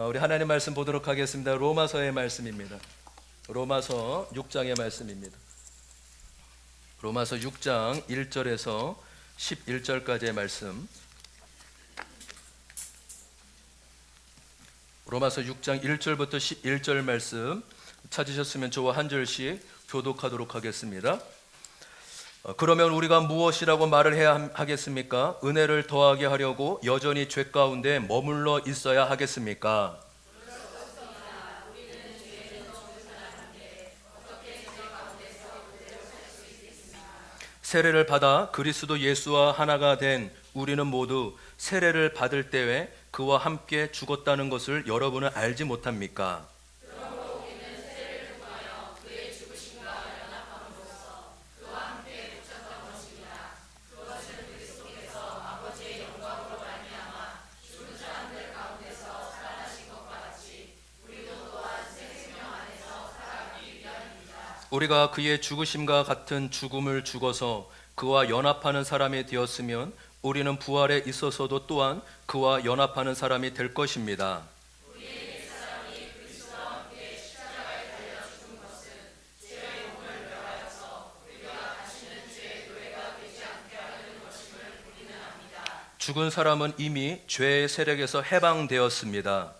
우리 하나님 말씀 보도록 하겠습니다. 로마서의 말씀입니다. 로마서 6장의 말씀입니다. 로마서 6장 1절에서 11절까지의 말씀. 로마서 6장 1절부터 11절 말씀 찾으셨으면 저와 한 절씩 교독하도록 하겠습니다. 그러면 우리가 무엇이라고 말을 해야 하겠습니까? 은혜를 더하게 하려고 여전히 죄 가운데 머물러 있어야 하겠습니까? 세례를 받아 그리스도 예수와 하나가 된 우리는 모두 세례를 받을 때에 그와 함께 죽었다는 것을 여러분은 알지 못합니까? 우리가 그의 죽으심과 같은 죽음을 죽어서 그와 연합하는 사람이 되었으면 우리는 부활에 있어서도 또한 그와 연합하는 사람이 될 것입니다. 죽은 사람은 이미 죄의 세력에서 해방되었습니다.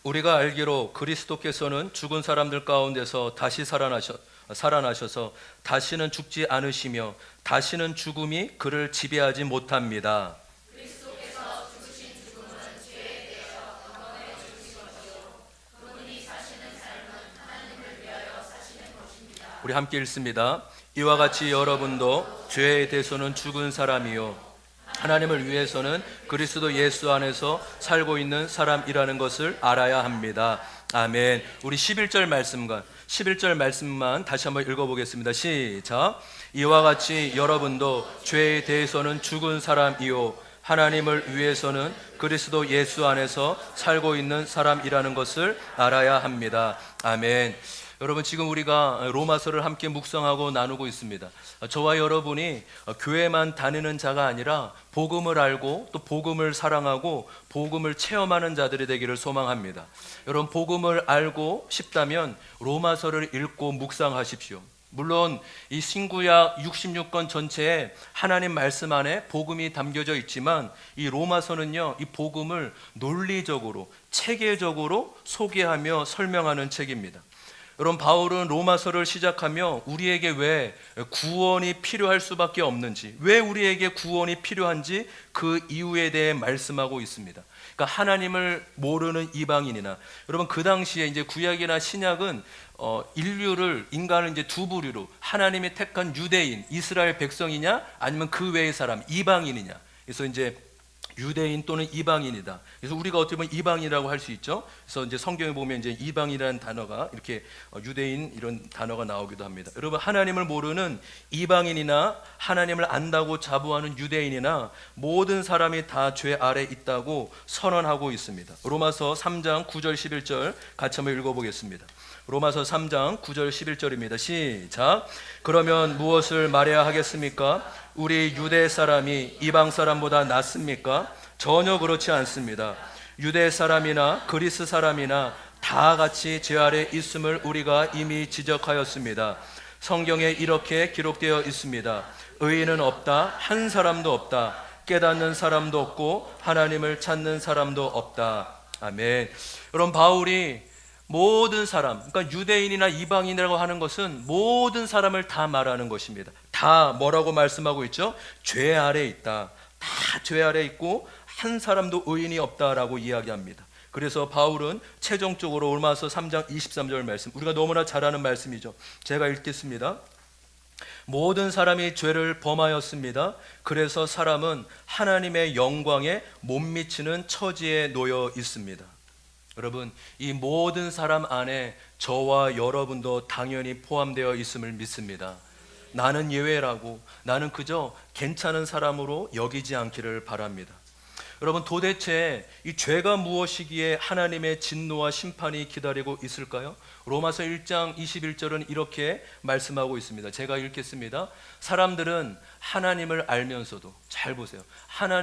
우리가 알기로 그리스도께서는 죽은 사람들 가운데서 다시 살아나셔서 다시는 죽지 않으시며 다시는 죽음이 그를 지배하지 못합니다. 우리 함께 읽습니다. 이와 같이 여러분도 죄에 대해서는 죽은 사람이요 하나님을 위해서는 그리스도 예수 안에서 살고 있는 사람이라는 것을 알아야 합니다. 아멘. 우리 11절 말씀만 다시 한번 읽어보겠습니다. 시작. 이와 같이 여러분도 죄에 대해서는 죽은 사람이요 하나님을 위해서는 그리스도 예수 안에서 살고 있는 사람이라는 것을 알아야 합니다. 아멘. 여러분, 지금 우리가 로마서를 함께 묵상하고 나누고 있습니다. 저와 여러분이 교회만 다니는 자가 아니라 복음을 알고 또 복음을 사랑하고 복음을 체험하는 자들이 되기를 소망합니다. 여러분, 복음을 알고 싶다면 로마서를 읽고 묵상하십시오. 물론 이 신구약 66권 전체에 하나님 말씀 안에 복음이 담겨져 있지만 이 로마서는요, 이 복음을 논리적으로 체계적으로 소개하며 설명하는 책입니다. 여러분, 바울은 로마서를 시작하며 우리에게 왜 구원이 필요할 수밖에 없는지, 왜 우리에게 구원이 필요한지 그 이유에 대해 말씀하고 있습니다. 그러니까 하나님을 모르는 이방인이나, 여러분 그 당시에 이제 구약이나 신약은 인간을 이제 두 부류로, 하나님이 택한 유대인, 이스라엘 백성이냐, 아니면 그 외의 사람, 이방인이냐. 그래서 이제 유대인 또는 이방인이다. 그래서 우리가 어떻게 보면 이방이라고 할 수 있죠. 그래서 이제 성경에 보면 이제 이방이라는 단어가 이렇게 유대인 이런 단어가 나오기도 합니다. 여러분, 하나님을 모르는 이방인이나 하나님을 안다고 자부하는 유대인이나 모든 사람이 다 죄 아래 있다고 선언하고 있습니다. 로마서 3장 9절 11절 같이 한번 읽어보겠습니다. 로마서 3장 9절 11절입니다. 시작. 그러면 무엇을 말해야 하겠습니까? 우리 유대 사람이 이방 사람보다 낫습니까? 전혀 그렇지 않습니다. 유대 사람이나 그리스 사람이나 다 같이 죄 아래 있음을 우리가 이미 지적하였습니다. 성경에 이렇게 기록되어 있습니다. 의인은 없다, 한 사람도 없다. 깨닫는 사람도 없고 하나님을 찾는 사람도 없다. 아멘. 여러분, 바울이 모든 사람, 그러니까 유대인이나 이방인이라고 하는 것은 모든 사람을 다 말하는 것입니다. 다 뭐라고 말씀하고 있죠? 죄 아래 있다. 다 죄 아래 있고 한 사람도 의인이 없다라고 이야기합니다. 그래서 바울은 최종적으로 로마서 3장 23절 말씀, 우리가 너무나 잘 아는 말씀이죠. 제가 읽겠습니다. 모든 사람이 죄를 범하였습니다. 그래서 사람은 하나님의 영광에 못 미치는 처지에 놓여 있습니다. 여러분, 이 모든 사람 안에 저와 여러분도 당연히 포함되어 있음을 믿습니다. 나는 예외라고, 나는 그저 괜찮은 사람으로 여기지 않기를 바랍니다. 여러분, 도대체 이 죄가 무엇이기에 하나님의 진노와 심판이 기다리고 있을까요? 로마서 1장 21절은 이렇게 말씀하고 있습니다. 제가 읽겠습니다. 사람들은 하나님을 알면서도, 잘 보세요,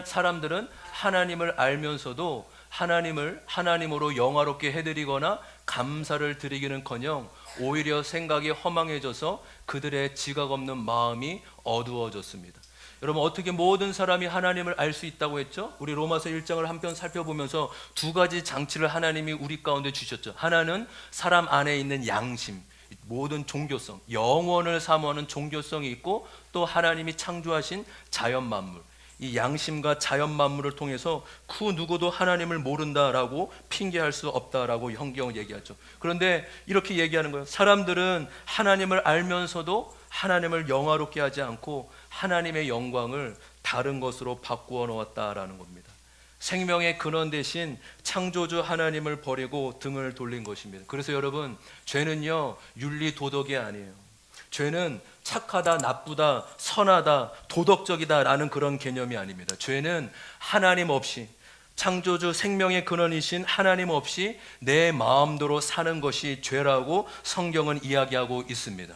사람들은 하나님을 알면서도 하나님을 하나님으로 영화롭게 해드리거나 감사를 드리기는커녕 오히려 생각이 허망해져서 그들의 지각 없는 마음이 어두워졌습니다. 여러분, 어떻게 모든 사람이 하나님을 알 수 있다고 했죠? 우리 로마서 1장을 한편 살펴보면서 두 가지 장치를 하나님이 우리 가운데 주셨죠. 하나는 사람 안에 있는 양심, 모든 종교성, 영원을 사모하는 종교성이 있고, 또 하나님이 창조하신 자연 만물, 이 양심과 자연 만물을 통해서 그 누구도 하나님을 모른다라고 핑계할 수 없다라고 성경은 얘기하죠. 그런데 이렇게 얘기하는 거예요. 사람들은 하나님을 알면서도 하나님을 영화롭게 하지 않고 하나님의 영광을 다른 것으로 바꾸어 놓았다라는 겁니다. 생명의 근원 대신 창조주 하나님을 버리고 등을 돌린 것입니다. 그래서 여러분, 죄는요, 윤리 도덕이 아니에요. 죄는 착하다, 나쁘다, 선하다, 도덕적이다 라는 그런 개념이 아닙니다. 죄는 하나님 없이, 창조주 생명의 근원이신 하나님 없이 내 마음대로 사는 것이 죄라고 성경은 이야기하고 있습니다.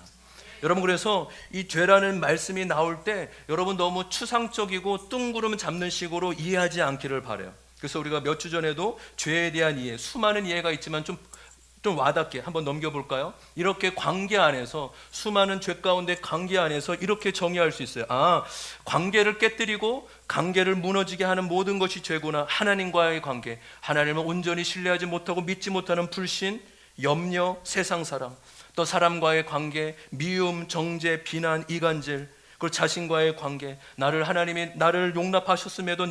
여러분, 그래서 이 죄라는 말씀이 나올 때 여러분 너무 추상적이고 뜬구름 잡는 식으로 이해하지 않기를 바라요. 그래서 우리가 몇 주 전에도 죄에 대한 이해, 수많은 이해가 있지만 좀 와닿게 한번 넘겨볼까요? 이렇게 관계 안에서, 수많은 죄 가운데 관계 안에서 이렇게 정의할 수 있어요. 관계를 깨뜨리고 관계를 무너지게 하는 모든 것이 죄구나. 하나님과의 관계, 하나님을 온전히 신뢰하지 못하고 믿지 못하는 불신, 염려, 세상 사랑, 또 사람과의 관계, 미움, 정죄, 비난, 이간질, 그리고 자신과의 관계, 하나님이 나를 용납하셨음에도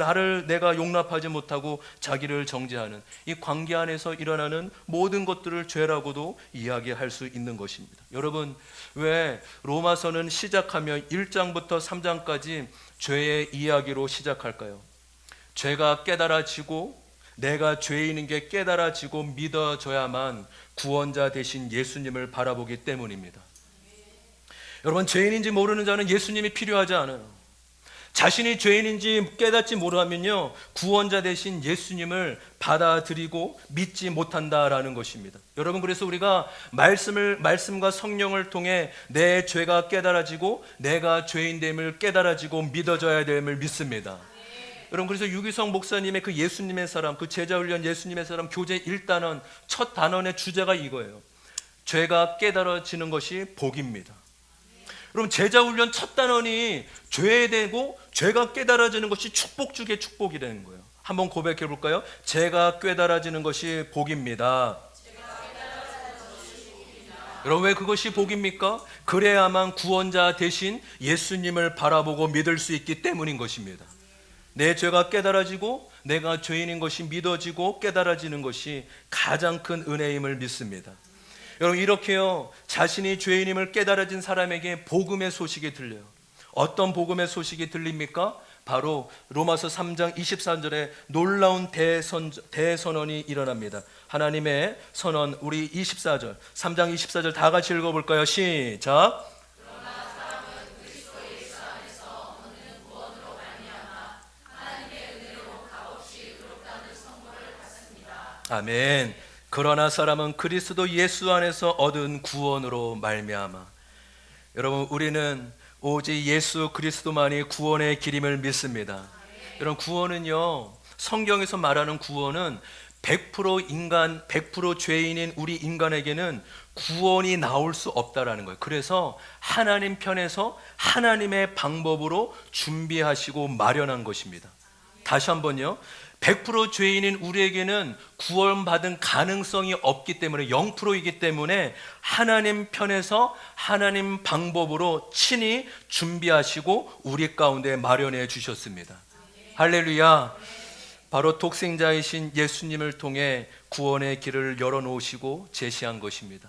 내가 용납하지 못하고 자기를 정죄하는 이 관계 안에서 일어나는 모든 것들을 죄라고도 이야기할 수 있는 것입니다. 여러분, 왜 로마서는 시작하면 1장부터 3장까지 죄의 이야기로 시작할까요? 죄가 깨달아지고 내가 죄인인 게 깨달아지고 믿어져야만 구원자 되신 예수님을 바라보기 때문입니다. 여러분, 죄인인지 모르는 자는 예수님이 필요하지 않아요. 자신이 죄인인지 깨닫지 못하면요, 구원자 되신 예수님을 받아들이고 믿지 못한다라는 것입니다. 여러분, 그래서 우리가 말씀과 성령을 통해 내 죄가 깨달아지고 내가 죄인됨을 깨달아지고 믿어져야 됨을 믿습니다. 여러분, 그래서 유기성 목사님의 그 예수님의 사람, 그 제자훈련 예수님의 사람 교재 1단원 첫 단원의 주제가 이거예요. 죄가 깨달아지는 것이 복입니다. 여러분, 제자훈련 첫 단원이 죄에 대고 죄가 깨달아지는 것이 축복 중에 축복이 되는 거예요. 한번 고백해 볼까요? 죄가 깨달아지는 것이 복입니다. 여러분, 왜 그것이 복입니까? 그래야만 구원자 되신 예수님을 바라보고 믿을 수 있기 때문인 것입니다. 내 죄가 깨달아지고 내가 죄인인 것이 믿어지고 깨달아지는 것이 가장 큰 은혜임을 믿습니다. 여러분, 이렇게요, 자신이 죄인임을 깨달아진 사람에게 복음의 소식이 들려요. 어떤 복음의 소식이 들립니까? 바로 로마서 3장 23절에 놀라운 대선언이 일어납니다. 하나님의 선언, 우리 24절, 3장 24절 다 같이 읽어볼까요? 시작. 아멘. 그러나 사람은 그리스도 예수 안에서 얻은 구원으로 말미암아. 여러분, 우리는 오직 예수 그리스도만이 구원의 길임을 믿습니다. 여러분, 구원은요, 성경에서 말하는 구원은 100% 인간, 100% 죄인인 우리 인간에게는 구원이 나올 수 없다라는 거예요. 그래서 하나님 편에서 하나님의 방법으로 준비하시고 마련한 것입니다. 다시 한번요, 100% 죄인인 우리에게는 구원받은 가능성이 없기 때문에, 0%이기 때문에 하나님 편에서 하나님 방법으로 친히 준비하시고 우리 가운데 마련해 주셨습니다. 할렐루야. 바로 독생자이신 예수님을 통해 구원의 길을 열어놓으시고 제시한 것입니다.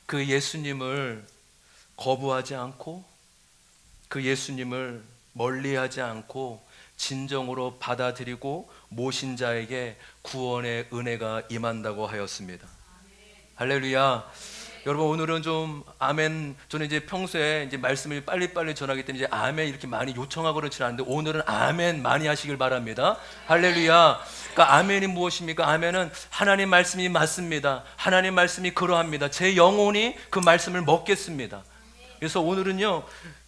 그 예수님을 거부하지 않고, 그 예수님을 멀리하지 않고 진정으로 받아들이고 모신 자에게 구원의 은혜가 임한다고 하였습니다. 할렐루야. 여러분 오늘은 좀 아멘. 저는 이제 평소에 이제 말씀을 빨리빨리 전하기 때문에 이제 아멘 이렇게 많이 요청하고 그렇지 않은데 오늘은 아멘 많이 하시길 바랍니다. 할렐루야. 그러니까 아멘이 무엇입니까? 아멘은 하나님 말씀이 맞습니다. 하나님 말씀이 그러합니다. 제 영혼이 그 말씀을 먹겠습니다. 그래서 오늘은요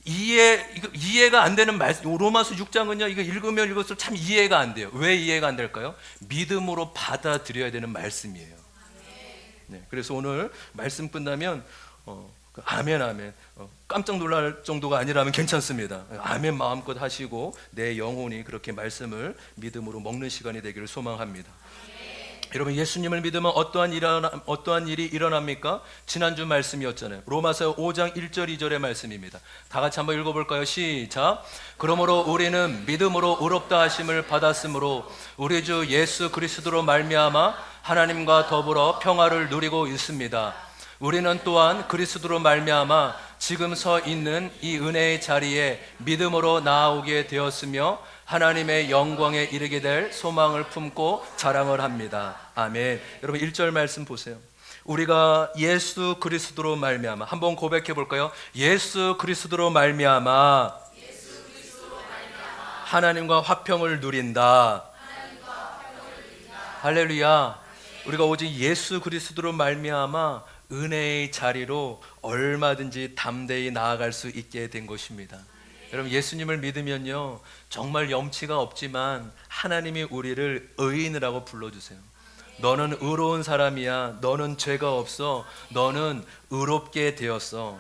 이해가 안 되는 말씀, 로마서 6장은요 이거 읽으면 읽을수록 참 이해가 안 돼요. 왜 이해가 안 될까요? 믿음으로 받아들여야 되는 말씀이에요. 네, 그래서 오늘 말씀 끝나면 아멘 아멘 깜짝 놀랄 정도가 아니라면 괜찮습니다. 아멘 마음껏 하시고 내 영혼이 그렇게 말씀을 믿음으로 먹는 시간이 되기를 소망합니다. 여러분 예수님을 믿으면 어떠한 일이 일어납니까? 지난주 말씀이었잖아요. 로마서 5장 1절 2절의 말씀입니다. 다 같이 한번 읽어볼까요? 시작. 그러므로 우리는 믿음으로 의롭다 하심을 받았으므로 우리 주 예수 그리스도로 말미암아 하나님과 더불어 평화를 누리고 있습니다. 우리는 또한 그리스도로 말미암아 지금 서 있는 이 은혜의 자리에 믿음으로 나아오게 되었으며 하나님의 영광에 이르게 될 소망을 품고 자랑을 합니다. 아멘. 여러분 1절 말씀 보세요. 우리가 예수 그리스도로 말미암아 한번 고백해 볼까요? 예수 그리스도로 말미암아 하나님과 화평을 누린다. 할렐루야. 우리가 오직 예수 그리스도로 말미암아 은혜의 자리로 얼마든지 담대히 나아갈 수 있게 된 것입니다. 여러분 예수님을 믿으면요 정말 염치가 없지만 하나님이 우리를 의인이라고 불러주세요. 너는 의로운 사람이야. 너는 죄가 없어. 너는 의롭게 되었어.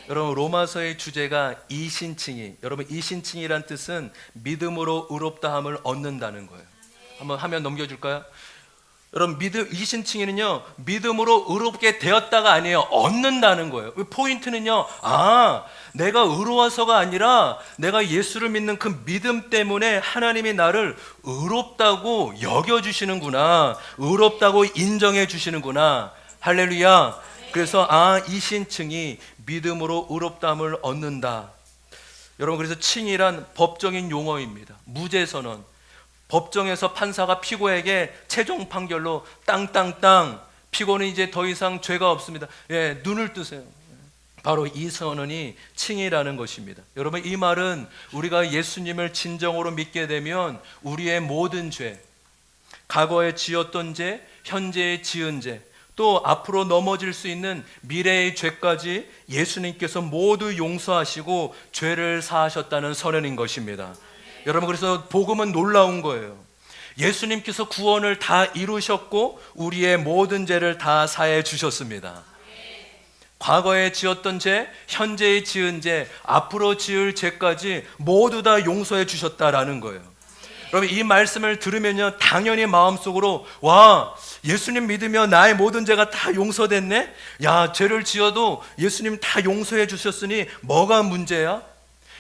여러분 로마서의 주제가 이신칭이, 여러분 이신칭이란 뜻은 믿음으로 의롭다함을 얻는다는 거예요. 한번 화면 넘겨줄까요? 여러분 이신칭에는요 믿음으로 의롭게 되었다가 아니에요, 얻는다는 거예요. 포인트는요 내가 의로워서가 아니라 내가 예수를 믿는 그 믿음 때문에 하나님이 나를 의롭다고 여겨주시는구나, 의롭다고 인정해 주시는구나. 할렐루야. 그래서 이신칭이 믿음으로 의롭다함을 얻는다. 여러분 그래서 칭이란 법적인 용어입니다. 무죄선언, 법정에서 판사가 피고에게 최종 판결로 땅땅땅, 피고는 이제 더 이상 죄가 없습니다. 예, 눈을 뜨세요. 바로 이 선언이 칭이라는 것입니다. 여러분 이 말은 우리가 예수님을 진정으로 믿게 되면 우리의 모든 죄, 과거에 지었던 죄, 현재에 지은 죄, 또 앞으로 넘어질 수 있는 미래의 죄까지 예수님께서 모두 용서하시고 죄를 사하셨다는 선언인 것입니다. 여러분 그래서 복음은 놀라운 거예요. 예수님께서 구원을 다 이루셨고 우리의 모든 죄를 다 사해 주셨습니다. 과거에 지었던 죄, 현재에 지은 죄, 앞으로 지을 죄까지 모두 다 용서해 주셨다라는 거예요. 여러분 이 말씀을 들으면요 당연히 마음속으로 와, 예수님 믿으면 나의 모든 죄가 다 용서됐네? 야, 죄를 지어도 예수님 다 용서해 주셨으니 뭐가 문제야?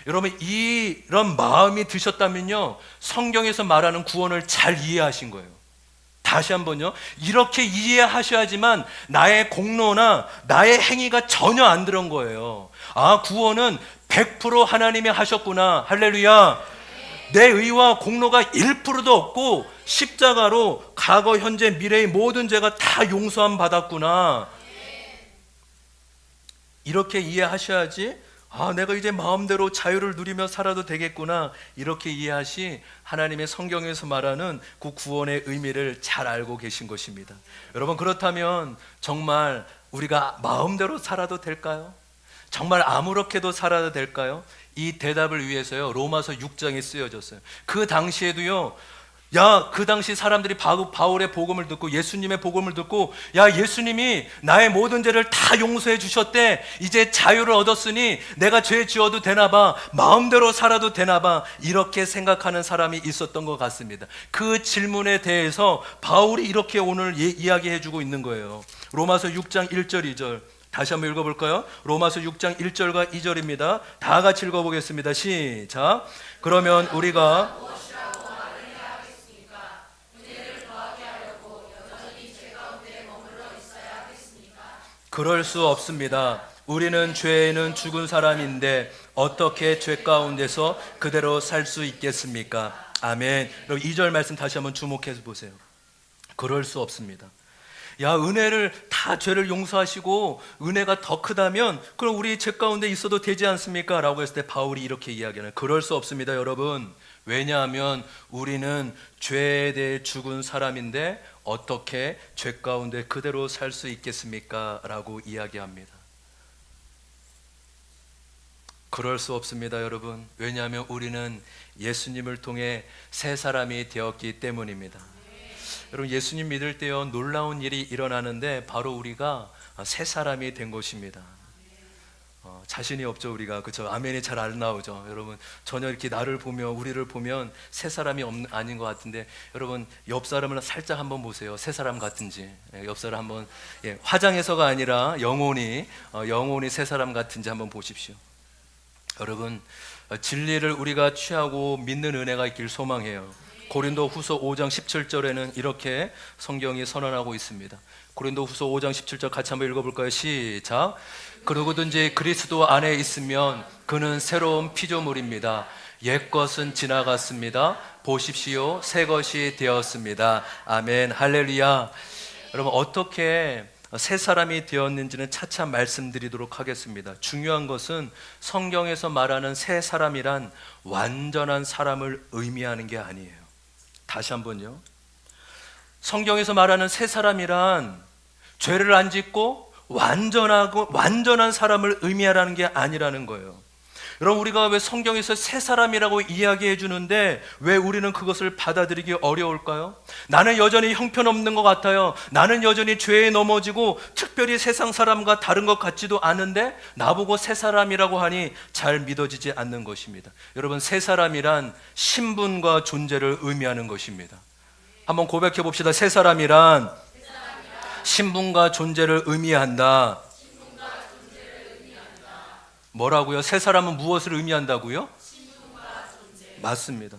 여러분 이런 마음이 드셨다면요 성경에서 말하는 구원을 잘 이해하신 거예요. 다시 한번요, 이렇게 이해하셔야지만 나의 공로나 나의 행위가 전혀 안 들은 거예요. 구원은 100% 하나님이 하셨구나. 할렐루야. 내 의와 공로가 1%도 없고 십자가로 과거 현재 미래의 모든 죄가 다 용서함 받았구나. 이렇게 이해하셔야지 내가 이제 마음대로 자유를 누리며 살아도 되겠구나, 이렇게 이해하시 하나님의 성경에서 말하는 그 구원의 의미를 잘 알고 계신 것입니다. 여러분 그렇다면 정말 우리가 마음대로 살아도 될까요? 정말 아무렇게도 살아도 될까요? 이 대답을 위해서요 로마서 6장이 쓰여졌어요. 그 당시에도요 그 당시 사람들이 바울의 복음을 듣고 예수님의 복음을 듣고 예수님이 나의 모든 죄를 다 용서해 주셨대, 이제 자유를 얻었으니 내가 죄 지어도 되나봐, 마음대로 살아도 되나봐, 이렇게 생각하는 사람이 있었던 것 같습니다. 그 질문에 대해서 바울이 이렇게 오늘 이야기해 주고 있는 거예요. 로마서 6장 1절 2절 다시 한번 읽어볼까요? 로마서 6장 1절과 2절입니다. 다 같이 읽어보겠습니다. 시작. 그러면 우리가 그럴 수 없습니다. 우리는 죄에는 죽은 사람인데 어떻게 죄 가운데서 그대로 살 수 있겠습니까? 아멘. 여러분 2절 말씀 다시 한번 주목해서 보세요. 그럴 수 없습니다. 야, 은혜를 다 죄를 용서하시고 은혜가 더 크다면 그럼 우리 죄 가운데 있어도 되지 않습니까? 라고 했을 때 바울이 이렇게 이야기하는, 그럴 수 없습니다, 여러분. 왜냐하면 우리는 죄에 대해 죽은 사람인데 어떻게 죄 가운데 그대로 살 수 있겠습니까? 라고 이야기합니다. 그럴 수 없습니다, 여러분. 왜냐하면 우리는 예수님을 통해 새 사람이 되었기 때문입니다. 여러분, 예수님 믿을 때요, 놀라운 일이 일어나는데 바로 우리가 새 사람이 된 것입니다. 자신이 없죠, 우리가. 그렇죠? 아멘이 잘 안 나오죠. 여러분, 전혀 이렇게 나를 보며 우리를 보면 새 사람이 아닌 것 같은데, 여러분, 옆 사람을 살짝 한번 보세요. 새 사람 같은지. 옆 사람 한번, 화장해서가 아니라 영혼이 새 사람 같은지 한번 보십시오. 여러분, 진리를 우리가 취하고 믿는 은혜가 있길 소망해요. 고린도 후서 5장 17절에는 이렇게 성경이 선언하고 있습니다. 고린도 후서 5장 17절 같이 한번 읽어볼까요? 시작. 그러고든지 그리스도 안에 있으면 그는 새로운 피조물입니다. 옛것은 지나갔습니다. 보십시오, 새 것이 되었습니다. 아멘, 할렐루야. 여러분, 어떻게 새 사람이 되었는지는 차차 말씀드리도록 하겠습니다. 중요한 것은 성경에서 말하는 새 사람이란 완전한 사람을 의미하는 게 아니에요. 다시 한번요. 성경에서 말하는 새 사람이란 죄를 안 짓고 완전한 사람을 의미하라는 게 아니라는 거예요. 여러분, 우리가 왜 성경에서 새 사람이라고 이야기해 주는데 왜 우리는 그것을 받아들이기 어려울까요? 나는 여전히 형편없는 것 같아요. 나는 여전히 죄에 넘어지고 특별히 세상 사람과 다른 것 같지도 않은데 나보고 새 사람이라고 하니 잘 믿어지지 않는 것입니다. 여러분, 새 사람이란 신분과 존재를 의미하는 것입니다. 한번 고백해 봅시다. 새 사람이란 신분과 존재를 의미한다. 뭐라고요? 새 사람은 무엇을 의미한다고요? 신분과 존재. 맞습니다.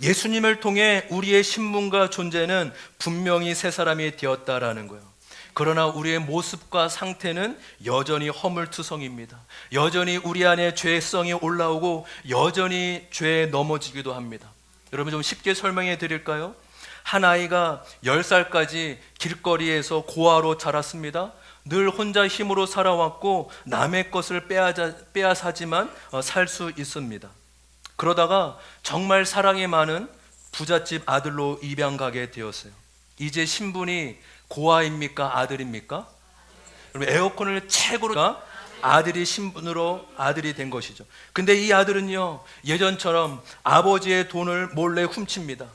예수님을 통해 우리의 신분과 존재는 분명히 새 사람이 되었다라는 거예요. 그러나 우리의 모습과 상태는 여전히 허물투성입니다. 여전히 우리 안에 죄성이 올라오고 여전히 죄에 넘어지기도 합니다. 여러분, 좀 쉽게 설명해 드릴까요? 한 아이가 10살까지 길거리에서 고아로 자랐습니다. 늘 혼자 힘으로 살아왔고 남의 것을 빼앗아지만 살 수 있습니다. 그러다가 정말 사랑이 많은 부잣집 아들로 입양 가게 되었어요. 이제 신분이 고아입니까? 아들입니까? 여러분, 에어컨을 최고로 아들이 신분으로 아들이 된 것이죠. 근데 이 아들은요, 예전처럼 아버지의 돈을 몰래 훔칩니다.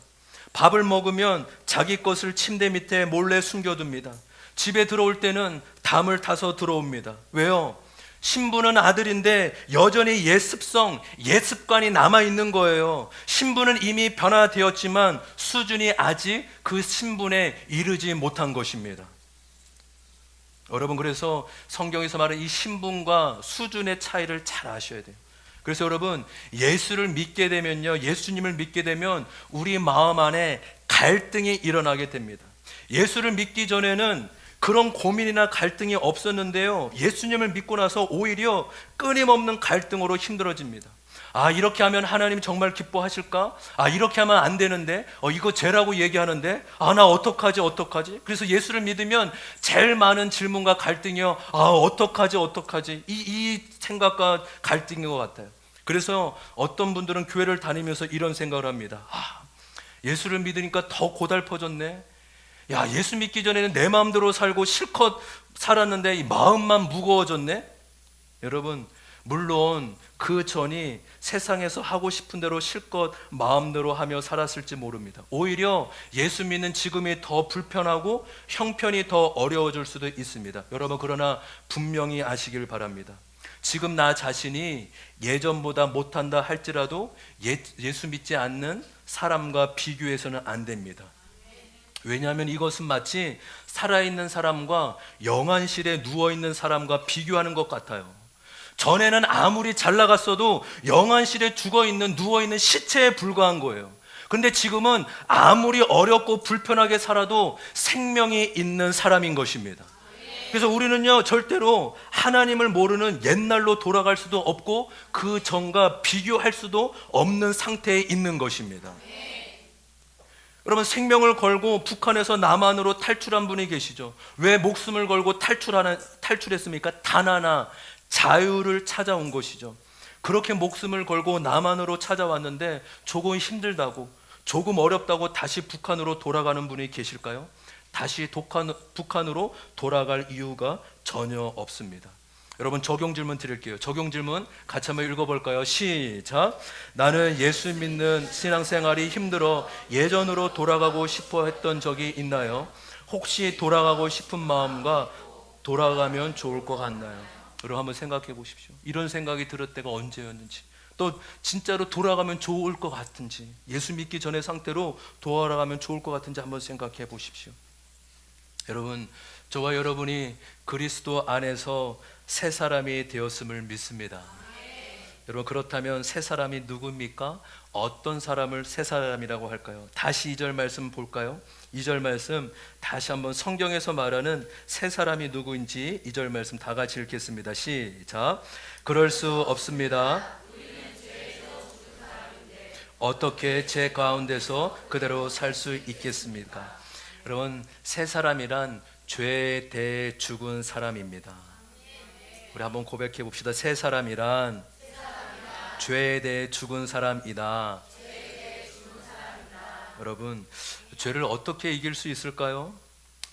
밥을 먹으면 자기 것을 침대 밑에 몰래 숨겨둡니다. 집에 들어올 때는 담을 타서 들어옵니다. 왜요? 신부는 아들인데 여전히 옛 습성, 옛 습관이 남아있는 거예요. 신부는 이미 변화되었지만 수준이 아직 그 신분에 이르지 못한 것입니다. 여러분, 그래서 성경에서 말하는 이 신분과 수준의 차이를 잘 아셔야 돼요. 그래서 여러분, 예수를 믿게 되면요, 예수님을 믿게 되면 우리 마음 안에 갈등이 일어나게 됩니다. 예수를 믿기 전에는 그런 고민이나 갈등이 없었는데요, 예수님을 믿고 나서 오히려 끊임없는 갈등으로 힘들어집니다. 아, 이렇게 하면 하나님 정말 기뻐하실까? 아, 이렇게 하면 안 되는데, 이거 죄라고 얘기하는데, 아, 나 어떡하지? 그래서 예수를 믿으면 제일 많은 질문과 갈등이요, 아, 어떡하지? 이 생각과 갈등인 것 같아요. 그래서 어떤 분들은 교회를 다니면서 이런 생각을 합니다. 아, 예수를 믿으니까 더 고달퍼졌네. 야, 예수 믿기 전에는 내 마음대로 살고 실컷 살았는데 이 마음만 무거워졌네. 여러분, 물론 그 전이 세상에서 하고 싶은 대로 실컷 마음대로 하며 살았을지 모릅니다. 오히려 예수 믿는 지금이 더 불편하고 형편이 더 어려워질 수도 있습니다. 여러분, 그러나 분명히 아시길 바랍니다. 지금 나 자신이 예전보다 못한다 할지라도 예수 믿지 않는 사람과 비교해서는 안 됩니다. 왜냐하면 이것은 마치 살아있는 사람과 영안실에 누워있는 사람과 비교하는 것 같아요. 전에는 아무리 잘 나갔어도 영안실에 죽어있는, 누워있는 시체에 불과한 거예요. 근데 지금은 아무리 어렵고 불편하게 살아도 생명이 있는 사람인 것입니다. 그래서 우리는요, 절대로 하나님을 모르는 옛날로 돌아갈 수도 없고 그 전과 비교할 수도 없는 상태에 있는 것입니다. 여러분, 생명을 걸고 북한에서 남한으로 탈출한 분이 계시죠. 왜 목숨을 걸고 탈출했습니까? 단 하나, 자유를 찾아온 것이죠. 그렇게 목숨을 걸고 남한으로 찾아왔는데 조금 힘들다고, 조금 어렵다고 다시 북한으로 돌아가는 분이 계실까요? 다시 북한으로 돌아갈 이유가 전혀 없습니다. 여러분, 적용 질문 드릴게요. 적용 질문 같이 한번 읽어볼까요? 시작. 나는 예수 믿는 신앙생활이 힘들어 예전으로 돌아가고 싶어 했던 적이 있나요? 혹시 돌아가고 싶은 마음과 돌아가면 좋을 것 같나요? 여러분, 한번 생각해 보십시오. 이런 생각이 들을 때가 언제였는지, 또 진짜로 돌아가면 좋을 것 같은지, 예수 믿기 전의 상태로 돌아가면 좋을 것 같은지 한번 생각해 보십시오. 여러분, 저와 여러분이 그리스도 안에서 새 사람이 되었음을 믿습니다. 여러분, 그렇다면 새 사람이 누구입니까? 어떤 사람을 새 사람이라고 할까요? 다시 2절 말씀 볼까요? 2절 말씀 다시 한번 성경에서 말하는 새 사람이 누구인지 2절 말씀 다 같이 읽겠습니다. 시작. 그럴 수 없습니다. 어떻게 제 가운데서 그대로 살 수 있겠습니까? 여러분, 새 사람이란 죄에 대해 죽은 사람입니다. 우리 한번 고백해 봅시다. 새 사람이란 죄에 대해 죽은 사람이다. 여러분, 죄를 어떻게 이길 수 있을까요?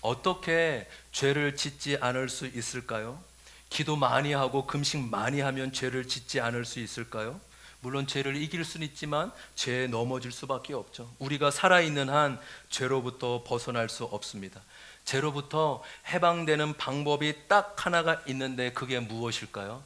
어떻게 죄를 짓지 않을 수 있을까요? 기도 많이 하고 금식 많이 하면 죄를 짓지 않을 수 있을까요? 물론 죄를 이길 수는 있지만 죄에 넘어질 수밖에 없죠. 우리가 살아있는 한 죄로부터 벗어날 수 없습니다. 죄로부터 해방되는 방법이 딱 하나가 있는데 그게 무엇일까요?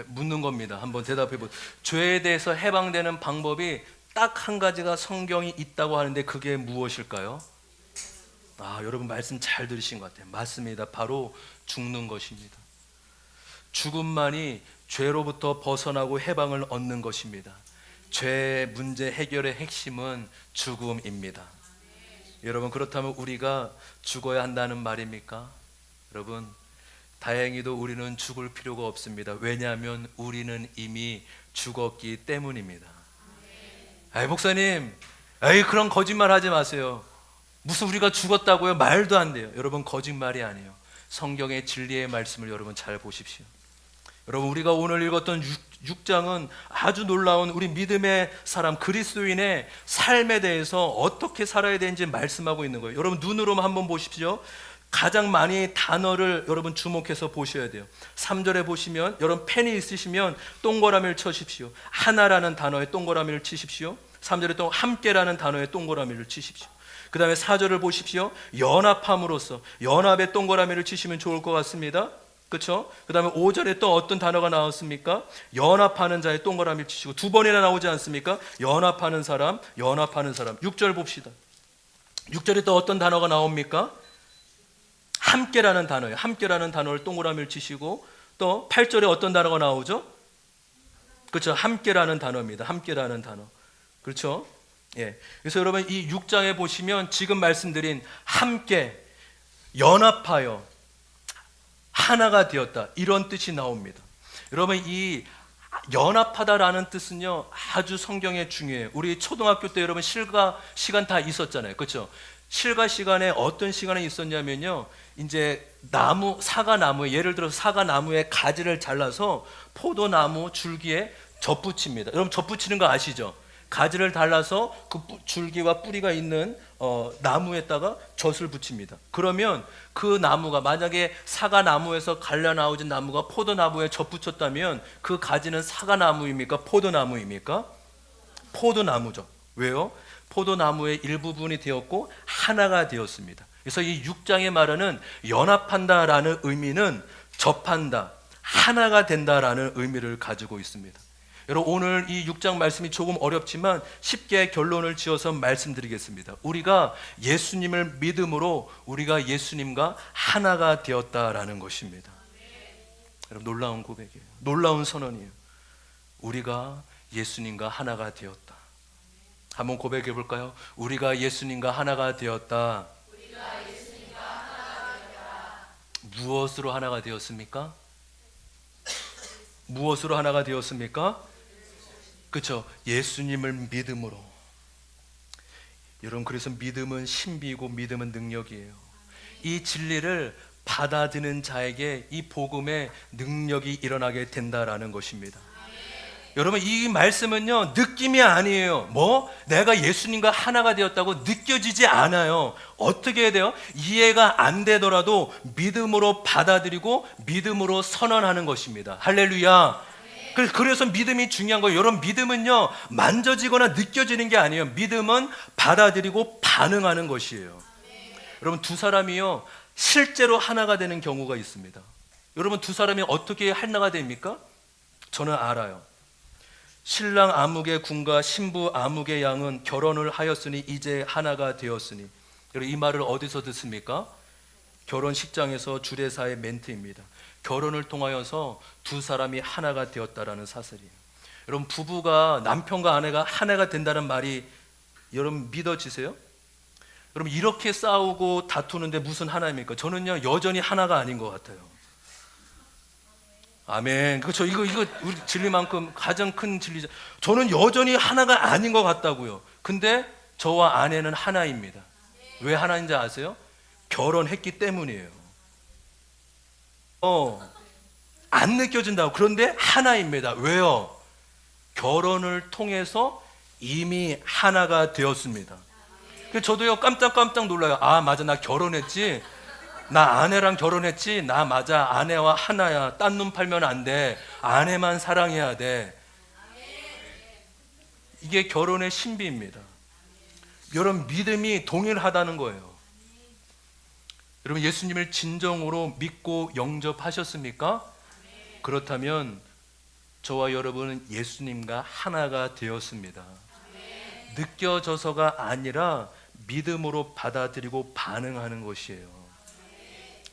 묻는 겁니다. 한번 대답해 보세요. 죄에 대해서 해방되는 방법이 딱 한 가지가 성경이 있다고 하는데 그게 무엇일까요? 여러분, 말씀 잘 들으신 것 같아요. 맞습니다. 바로 죽는 것입니다. 죽음만이 죄로부터 벗어나고 해방을 얻는 것입니다. 죄 문제 해결의 핵심은 죽음입니다. 여러분, 그렇다면 우리가 죽어야 한다는 말입니까? 여러분, 다행히도 우리는 죽을 필요가 없습니다. 왜냐하면 우리는 이미 죽었기 때문입니다. 목사님, 그런 거짓말 하지 마세요. 무슨 우리가 죽었다고요? 말도 안 돼요. 여러분, 거짓말이 아니에요. 성경의 진리의 말씀을 여러분 잘 보십시오. 여러분, 우리가 오늘 읽었던 6장은 아주 놀라운 우리 믿음의 사람 그리스도인의 삶에 대해서 어떻게 살아야 되는지 말씀하고 있는 거예요. 여러분, 눈으로만 한번 보십시오. 가장 많이 단어를 여러분 주목해서 보셔야 돼요. 3절에 보시면, 여러분 펜이 있으시면 동그라미를 쳐십시오. 하나라는 단어에 동그라미를 치십시오. 3절에 또 함께라는 단어에 동그라미를 치십시오. 그 다음에 4절을 보십시오. 연합함으로써, 연합에 동그라미를 치시면 좋을 것 같습니다. 그렇죠? 그 다음에 5절에 또 어떤 단어가 나왔습니까? 연합하는 자의 동그라미를 치시고, 두 번이나 나오지 않습니까? 연합하는 사람, 연합하는 사람. 6절 봅시다. 6절에 또 어떤 단어가 나옵니까? 함께라는 단어예요. 함께라는 단어를 동그라미를 치시고, 또 8절에 어떤 단어가 나오죠? 그렇죠? 함께라는 단어입니다. 함께라는 단어. 그렇죠? 예. 그래서 여러분, 이 6장에 보시면 지금 말씀드린 함께, 연합하여, 하나가 되었다, 이런 뜻이 나옵니다. 여러분, 이 연합하다라는 뜻은요 아주 성경에 중요해요. 우리 초등학교 때 여러분 실가 시간 다 있었잖아요. 그렇죠? 실가 시간에 어떤 시간이 있었냐면요, 이제 사과나무에, 예를 들어서 사과나무의 가지를 잘라서 포도나무 줄기에 접붙입니다. 여러분, 접붙이는 거 아시죠? 가지를 달라서 그 줄기와 뿌리가 있는 나무에다가 젖을 붙입니다. 그러면 그 나무가, 만약에 사과나무에서 갈려 나오진 나무가 포도나무에 젖붙였다면 그 가지는 사과나무입니까? 포도나무입니까? 포도나무죠. 왜요? 포도나무의 일부분이 되었고 하나가 되었습니다. 그래서 이 6장에 말하는 연합한다라는 의미는 접한다, 하나가 된다라는 의미를 가지고 있습니다. 여러분, 오늘 이 6장 말씀이 조금 어렵지만 쉽게 결론을 지어서 말씀드리겠습니다. 우리가 예수님을 믿음으로 우리가 예수님과 하나가 되었다라는 것입니다. 여러분, 놀라운 고백이에요. 놀라운 선언이에요. 우리가 예수님과 하나가 되었다. 한번 고백해 볼까요? 우리가 예수님과 하나가 되었다. 무엇으로 하나가 되었습니까? 무엇으로 하나가 되었습니까? 그렇죠? 예수님을 믿음으로. 여러분, 그래서 믿음은 신비이고 믿음은 능력이에요. 이 진리를 받아들이는 자에게 이 복음의 능력이 일어나게 된다라는 것입니다. 여러분, 이 말씀은요, 느낌이 아니에요. 내가 예수님과 하나가 되었다고 느껴지지 않아요. 어떻게 해야 돼요? 이해가 안 되더라도 믿음으로 받아들이고 믿음으로 선언하는 것입니다. 할렐루야. 그래서 믿음이 중요한 거예요. 여러분, 믿음은요, 만져지거나 느껴지는 게 아니에요. 믿음은 받아들이고 반응하는 것이에요. 여러분, 두 사람이요, 실제로 하나가 되는 경우가 있습니다. 여러분, 두 사람이 어떻게 하나가 됩니까? 저는 알아요. 신랑 아무개 군과 신부 아무개 양은 결혼을 하였으니 이제 하나가 되었으니. 여러분, 이 말을 어디서 듣습니까? 결혼식장에서 주례사의 멘트입니다. 결혼을 통하여서 두 사람이 하나가 되었다라는 사실이에요. 여러분, 부부가, 남편과 아내가 하나가 된다는 말이 여러분 믿어지세요? 여러분, 이렇게 싸우고 다투는데 무슨 하나입니까? 저는요, 여전히 하나가 아닌 것 같아요. 아멘. 그렇죠. 이거 우리 진리만큼 가장 큰 진리죠. 저는 여전히 하나가 아닌 것 같다고요. 근데 저와 아내는 하나입니다. 왜 하나인지 아세요? 결혼했기 때문이에요. 안 느껴진다고. 그런데 하나입니다. 왜요? 결혼을 통해서 이미 하나가 되었습니다. 저도요, 깜짝 놀라요. 아, 맞아, 나 결혼했지. 나 아내랑 결혼했지. 나 맞아, 아내와 하나야. 딴 눈 팔면 안 돼. 아내만 사랑해야 돼. 이게 결혼의 신비입니다. 여러분, 믿음이 동일하다는 거예요. 여러분, 예수님을 진정으로 믿고 영접하셨습니까? 그렇다면 저와 여러분은 예수님과 하나가 되었습니다. 느껴져서가 아니라 믿음으로 받아들이고 반응하는 것이에요.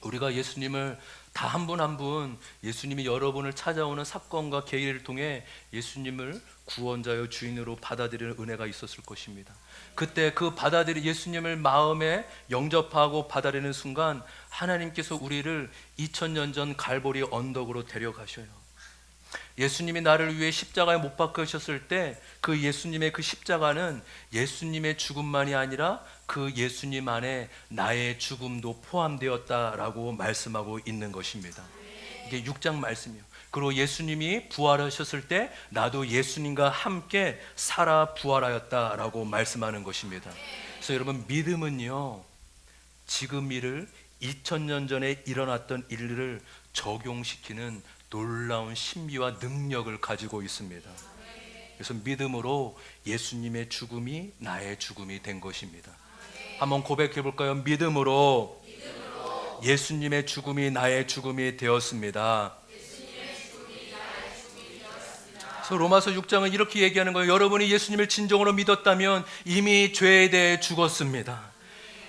우리가 예수님을 다 한 분 한 분, 예수님이 여러분을 찾아오는 사건과 계기를 통해 예수님을 구원자여 주인으로 받아들이는 은혜가 있었을 것입니다. 그때 그 예수님을 마음에 영접하고 받아들이는 순간 하나님께서 우리를 2000년 전 갈보리 언덕으로 데려가셔요. 예수님이 나를 위해 십자가에 못 박히셨을 때 그 예수님의 그 십자가는 예수님의 죽음만이 아니라 그 예수님 안에 나의 죽음도 포함되었다라고 말씀하고 있는 것입니다. 이게 6장 말씀이에요. 그리고 예수님이 부활하셨을 때 나도 예수님과 함께 살아 부활하였다라고 말씀하는 것입니다. 그래서 여러분, 믿음은요, 지금 일을 2000년 전에 일어났던 일을 적용시키는 놀라운 신비와 능력을 가지고 있습니다. 그래서 믿음으로 예수님의 죽음이 나의 죽음이 된 것입니다. 한번 고백해 볼까요? 믿음으로 예수님의 죽음이 나의 죽음이 되었습니다. 그래서 로마서 6장은 이렇게 얘기하는 거예요. 여러분이 예수님을 진정으로 믿었다면 이미 죄에 대해 죽었습니다.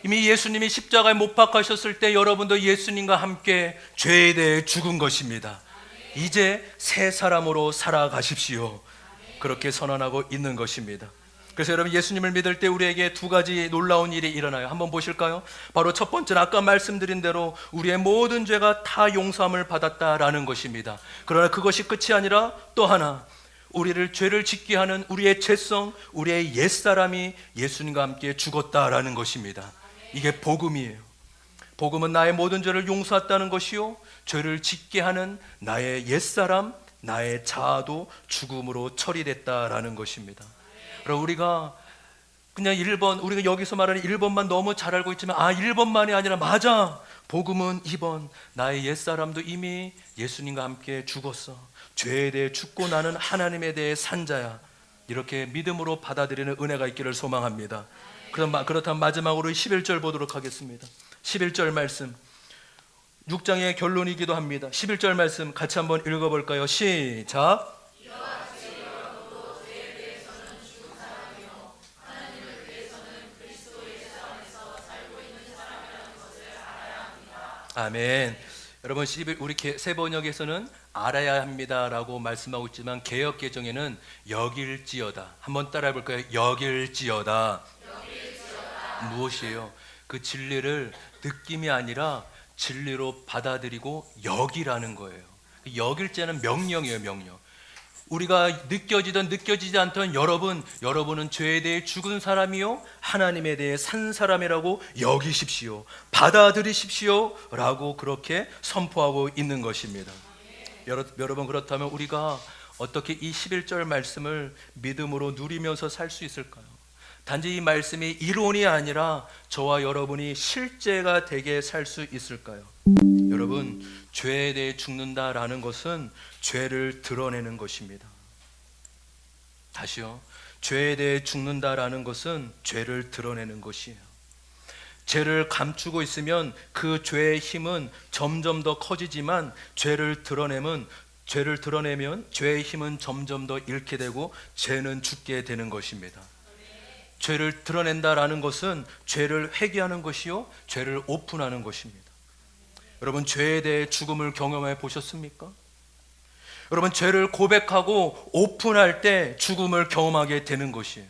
이미 예수님이 십자가에 못 박히셨을 때 여러분도 예수님과 함께 죄에 대해 죽은 것입니다. 이제 새 사람으로 살아가십시오. 그렇게 선언하고 있는 것입니다. 그래서 여러분, 예수님을 믿을 때 우리에게 두 가지 놀라운 일이 일어나요. 한번 보실까요? 바로 첫 번째는 아까 말씀드린 대로 우리의 모든 죄가 다 용서함을 받았다라는 것입니다. 그러나 그것이 끝이 아니라 또 하나, 우리를 죄를 짓게 하는 우리의 죄성, 우리의 옛사람이 예수님과 함께 죽었다라는 것입니다. 이게 복음이에요. 복음은 나의 모든 죄를 용서했다는 것이요, 죄를 짓게 하는 나의 옛사람, 나의 자아도 죽음으로 처리됐다라는 것입니다. 그럼 우리가 그냥 1번, 우리가 여기서 말하는 1번만 너무 잘 알고 있지만 1번만이 아니라 맞아, 복음은 2번, 나의 옛사람도 이미 예수님과 함께 죽었어. 죄에 대해 죽고 나는 하나님에 대해 산 자야. 이렇게 믿음으로 받아들이는 은혜가 있기를 소망합니다. 그렇다면 마지막으로 11절 보도록 하겠습니다. 11절 말씀, 6장의 결론이기도 합니다. 11절 말씀 같이 한번 읽어볼까요? 시작. 아멘. 여러분, 우리 새 번역에서는 알아야 합니다라고 말씀하고 있지만 개역 개정에는 여길지어다. 한번 따라해 볼까요? 여길지어다. 무엇이에요? 그 진리를 느낌이 아니라 진리로 받아들이고 여기라는 거예요. 여길자는 명령이에요, 명령. 우리가 느껴지든 느껴지지 않던 여러분은 죄에 대해 죽은 사람이요 하나님에 대해 산 사람이라고 여기십시오. 받아들이십시오 라고 그렇게 선포하고 있는 것입니다. 여러분, 그렇다면 우리가 어떻게 이 11절 말씀을 믿음으로 누리면서 살 수 있을까요? 단지 이 말씀이 이론이 아니라 저와 여러분이 실제가 되게 살 수 있을까요? 여러분, 죄에 대해 죽는다라는 것은 죄를 드러내는 것입니다. 다시요. 죄에 대해 죽는다라는 것은 죄를 드러내는 것이에요. 죄를 감추고 있으면 그 죄의 힘은 점점 더 커지지만 죄를 드러내면 죄의 힘은 점점 더 잃게 되고 죄는 죽게 되는 것입니다. 죄를 드러낸다라는 것은 죄를 회개하는 것이요 죄를 오픈하는 것입니다. 여러분, 죄에 대해 죽음을 경험해 보셨습니까? 여러분, 죄를 고백하고 오픈할 때 죽음을 경험하게 되는 것이에요.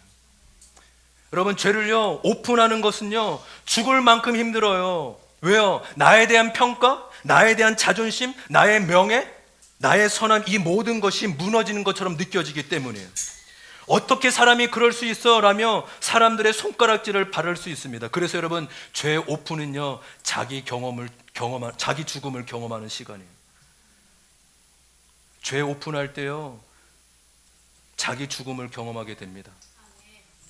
여러분, 죄를요 오픈하는 것은요 죽을 만큼 힘들어요. 왜요? 나에 대한 평가, 나에 대한 자존심, 나의 명예, 나의 선함, 이 모든 것이 무너지는 것처럼 느껴지기 때문이에요. 어떻게 사람이 그럴 수 있어? 라며 사람들의 손가락질을 받을 수 있습니다. 그래서 여러분, 죄 오픈은요 자기 죽음을 경험하는 시간이에요. 죄 오픈할 때요 자기 죽음을 경험하게 됩니다.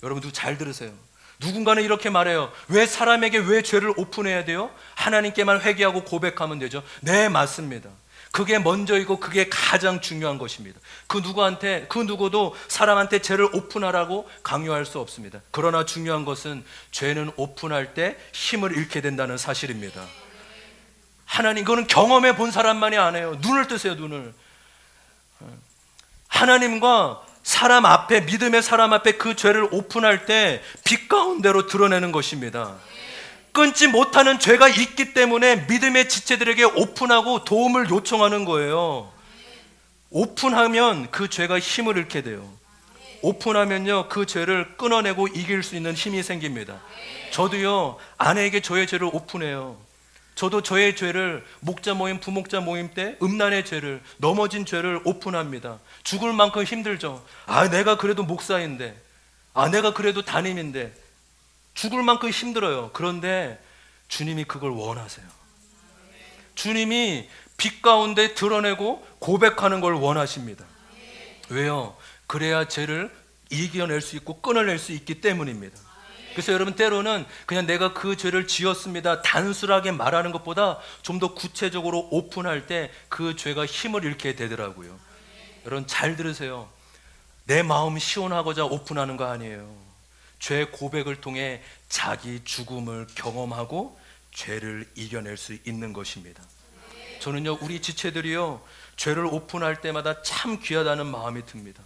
여러분, 잘 들으세요. 누군가는 이렇게 말해요. 왜 사람에게 왜 죄를 오픈해야 돼요? 하나님께만 회개하고 고백하면 되죠. 네, 맞습니다. 그게 먼저이고 그게 가장 중요한 것입니다. 그 누구도 사람한테 죄를 오픈하라고 강요할 수 없습니다. 그러나 중요한 것은 죄는 오픈할 때 힘을 잃게 된다는 사실입니다. 하나님, 그거는 경험해 본 사람만이 안 해요. 눈을 뜨세요, 눈을. 하나님과 사람 앞에, 믿음의 사람 앞에 그 죄를 오픈할 때 빛 가운데로 드러내는 것입니다. 끊지 못하는 죄가 있기 때문에 믿음의 지체들에게 오픈하고 도움을 요청하는 거예요. 오픈하면 그 죄가 힘을 잃게 돼요. 오픈하면요 그 죄를 끊어내고 이길 수 있는 힘이 생깁니다. 저도요 아내에게 저의 죄를 오픈해요. 저도 저의 죄를 목자 모임, 부목자 모임 때 음란의 죄를, 넘어진 죄를 오픈합니다. 죽을 만큼 힘들죠. 내가 그래도 목사인데, 내가 그래도 담임인데 죽을 만큼 힘들어요. 그런데 주님이 그걸 원하세요. 주님이 빛 가운데 드러내고 고백하는 걸 원하십니다. 왜요? 그래야 죄를 이겨낼 수 있고 끊어낼 수 있기 때문입니다. 그래서 여러분, 때로는 그냥 내가 그 죄를 지었습니다 단순하게 말하는 것보다 좀 더 구체적으로 오픈할 때 그 죄가 힘을 잃게 되더라고요. 여러분, 잘 들으세요. 내 마음 시원하고자 오픈하는 거 아니에요. 죄 고백을 통해 자기 죽음을 경험하고 죄를 이겨낼 수 있는 것입니다. 저는요 우리 지체들이요 죄를 오픈할 때마다 참 귀하다는 마음이 듭니다.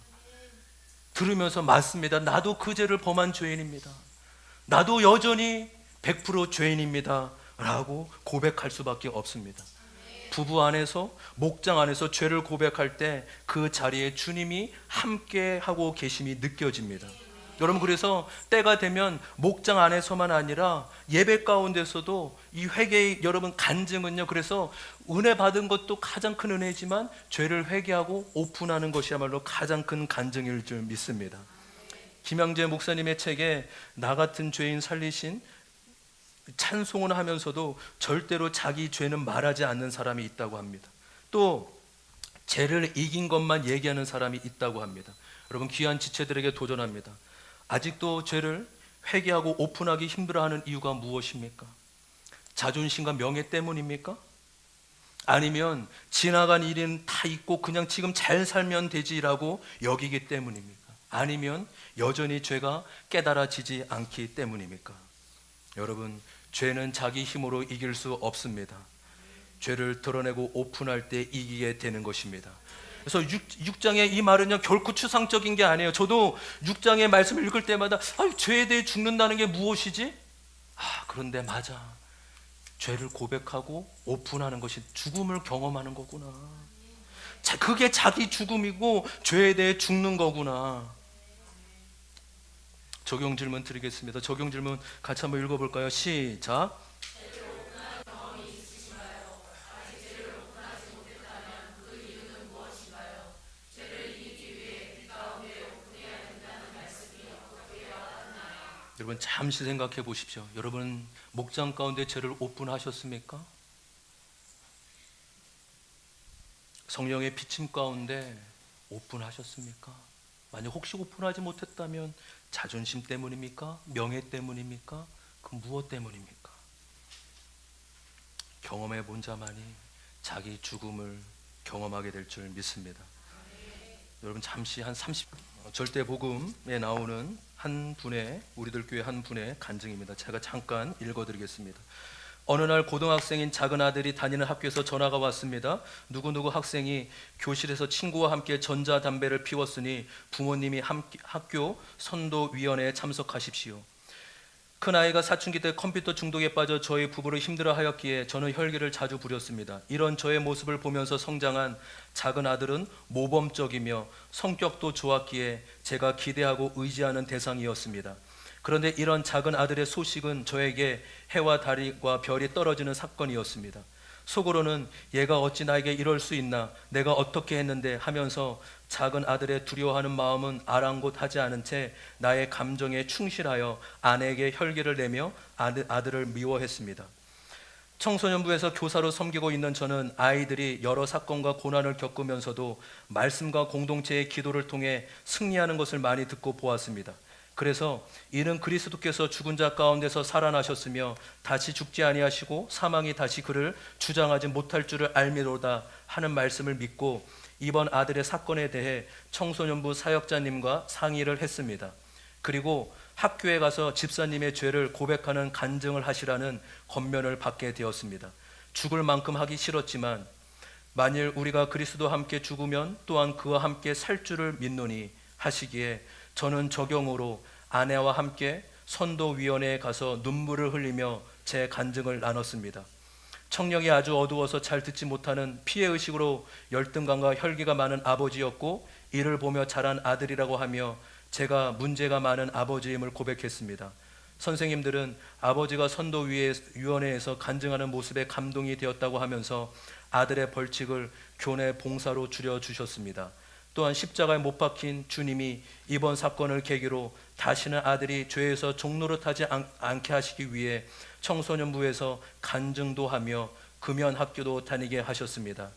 들으면서 맞습니다. 나도 그 죄를 범한 죄인입니다. 나도 여전히 100% 죄인입니다 라고 고백할 수밖에 없습니다. 부부 안에서, 목장 안에서 죄를 고백할 때 그 자리에 주님이 함께 하고 계심이 느껴집니다. 여러분, 그래서 때가 되면 목장 안에서만 아니라 예배 가운데서도 이 회개의 여러분 간증은요, 그래서 은혜 받은 것도 가장 큰 은혜지만 죄를 회개하고 오픈하는 것이야말로 가장 큰 간증일 줄 믿습니다. 김양재 목사님의 책에 나 같은 죄인 살리신 찬송을 하면서도 절대로 자기 죄는 말하지 않는 사람이 있다고 합니다. 또 죄를 이긴 것만 얘기하는 사람이 있다고 합니다. 여러분, 귀한 지체들에게 도전합니다. 아직도 죄를 회개하고 오픈하기 힘들어하는 이유가 무엇입니까? 자존심과 명예 때문입니까? 아니면 지나간 일은 다 잊고 그냥 지금 잘 살면 되지라고 여기기 때문입니까? 아니면 여전히 죄가 깨달아지지 않기 때문입니까? 여러분, 죄는 자기 힘으로 이길 수 없습니다. 죄를 드러내고 오픈할 때 이기게 되는 것입니다. 그래서 6장의 이 말은요 결코 추상적인 게 아니에요. 저도 6장의 말씀을 읽을 때마다 죄에 대해 죽는다는 게 무엇이지? 그런데 맞아, 죄를 고백하고 오픈하는 것이 죽음을 경험하는 거구나. 그게 자기 죽음이고 죄에 대해 죽는 거구나. 적용 질문 드리겠습니다. 적용 질문 같이 한번 읽어볼까요? 시작. 여러분 잠시 생각해 보십시오. 여러분 목장 가운데 죄를 오픈하셨습니까? 성령의 비침 가운데 오픈하셨습니까? 만약 혹시 오픈하지 못했다면 자존심 때문입니까? 명예 때문입니까? 그 무엇 때문입니까? 경험해 본 자만이 자기 죽음을 경험하게 될 줄 믿습니다. 여러분 잠시 한 30, 절대 복음에 나오는 한 분의, 우리들 교회 한 분의 간증입니다. 제가 잠깐 읽어드리겠습니다. 어느 날 고등학생인 작은 아들이 다니는 학교에서 전화가 왔습니다. 누구누구 학생이 교실에서 친구와 함께 전자담배를 피웠으니 부모님이 학교 선도위원회에 참석하십시오. 큰아이가 사춘기 때 컴퓨터 중독에 빠져 저희 부부를 힘들어하였기에 저는 혈기를 자주 부렸습니다. 이런 저의 모습을 보면서 성장한 작은 아들은 모범적이며 성격도 좋았기에 제가 기대하고 의지하는 대상이었습니다. 그런데 이런 작은 아들의 소식은 저에게 해와 달과 별이 떨어지는 사건이었습니다. 속으로는 얘가 어찌 나에게 이럴 수 있나, 내가 어떻게 했는데 하면서 작은 아들의 두려워하는 마음은 아랑곳하지 않은 채 나의 감정에 충실하여 아내에게 혈기를 내며 아들을 미워했습니다. 청소년부에서 교사로 섬기고 있는 저는 아이들이 여러 사건과 고난을 겪으면서도 말씀과 공동체의 기도를 통해 승리하는 것을 많이 듣고 보았습니다. 그래서 이는 그리스도께서 죽은 자 가운데서 살아나셨으며 다시 죽지 아니하시고 사망이 다시 그를 주장하지 못할 줄을 알미로다 하는 말씀을 믿고 이번 아들의 사건에 대해 청소년부 사역자님과 상의를 했습니다. 그리고 학교에 가서 집사님의 죄를 고백하는 간증을 하시라는 권면을 받게 되었습니다. 죽을 만큼 하기 싫었지만 만일 우리가 그리스도와 함께 죽으면 또한 그와 함께 살 줄을 믿노니 하시기에 저는 적용으로 아내와 함께 선도위원회에 가서 눈물을 흘리며 제 간증을 나눴습니다. 청력이 아주 어두워서 잘 듣지 못하는 피해의식으로 열등감과 혈기가 많은 아버지였고 이를 보며 자란 아들이라고 하며 제가 문제가 많은 아버지임을 고백했습니다. 선생님들은 아버지가 선도위원회에서 간증하는 모습에 감동이 되었다고 하면서 아들의 벌칙을 교내 봉사로 줄여주셨습니다. 또한 십자가에 못 박힌 주님이 이번 사건을 계기로 다시는 아들이 죄에서 종노릇하지 않게 하시기 위해 청소년부에서 간증도 하며 금연학교도 다니게 하셨습니다.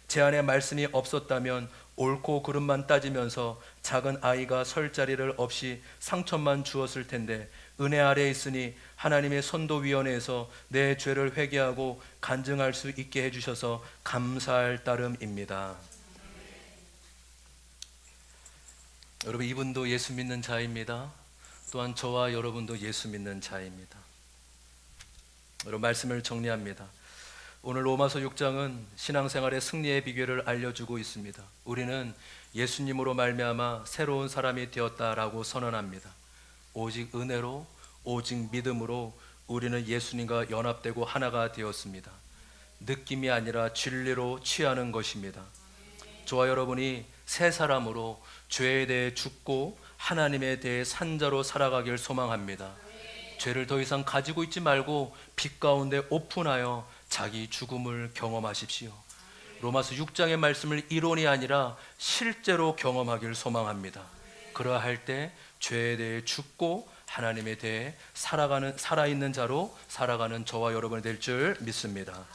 제 안에 말씀이 없었다면 옳고 그름만 따지면서 작은 아이가 설 자리를 없이 상처만 주었을 텐데 은혜 아래에 있으니 하나님의 선도위원회에서 내 죄를 회개하고 간증할 수 있게 해주셔서 감사할 따름입니다. 여러분 이분도 예수 믿는 자입니다. 또한 저와 여러분도 예수 믿는 자입니다. 여러분 말씀을 정리합니다. 오늘 로마서 6장은 신앙생활의 승리의 비결을 알려주고 있습니다. 우리는 예수님으로 말미암아 새로운 사람이 되었다라고 선언합니다. 오직 은혜로 오직 믿음으로 우리는 예수님과 연합되고 하나가 되었습니다. 느낌이 아니라 진리로 취하는 것입니다. 저와 여러분이 새 사람으로 죄에 대해 죽고 하나님에 대해 산자로 살아가길 소망합니다. 죄를 더 이상 가지고 있지 말고 빛 가운데 오픈하여 자기 죽음을 경험하십시오. 로마서 6장의 말씀을 이론이 아니라 실제로 경험하길 소망합니다. 그러할 때 죄에 대해 죽고 하나님에 대해 살아있는 자로 살아가는 저와 여러분이 될 줄 믿습니다.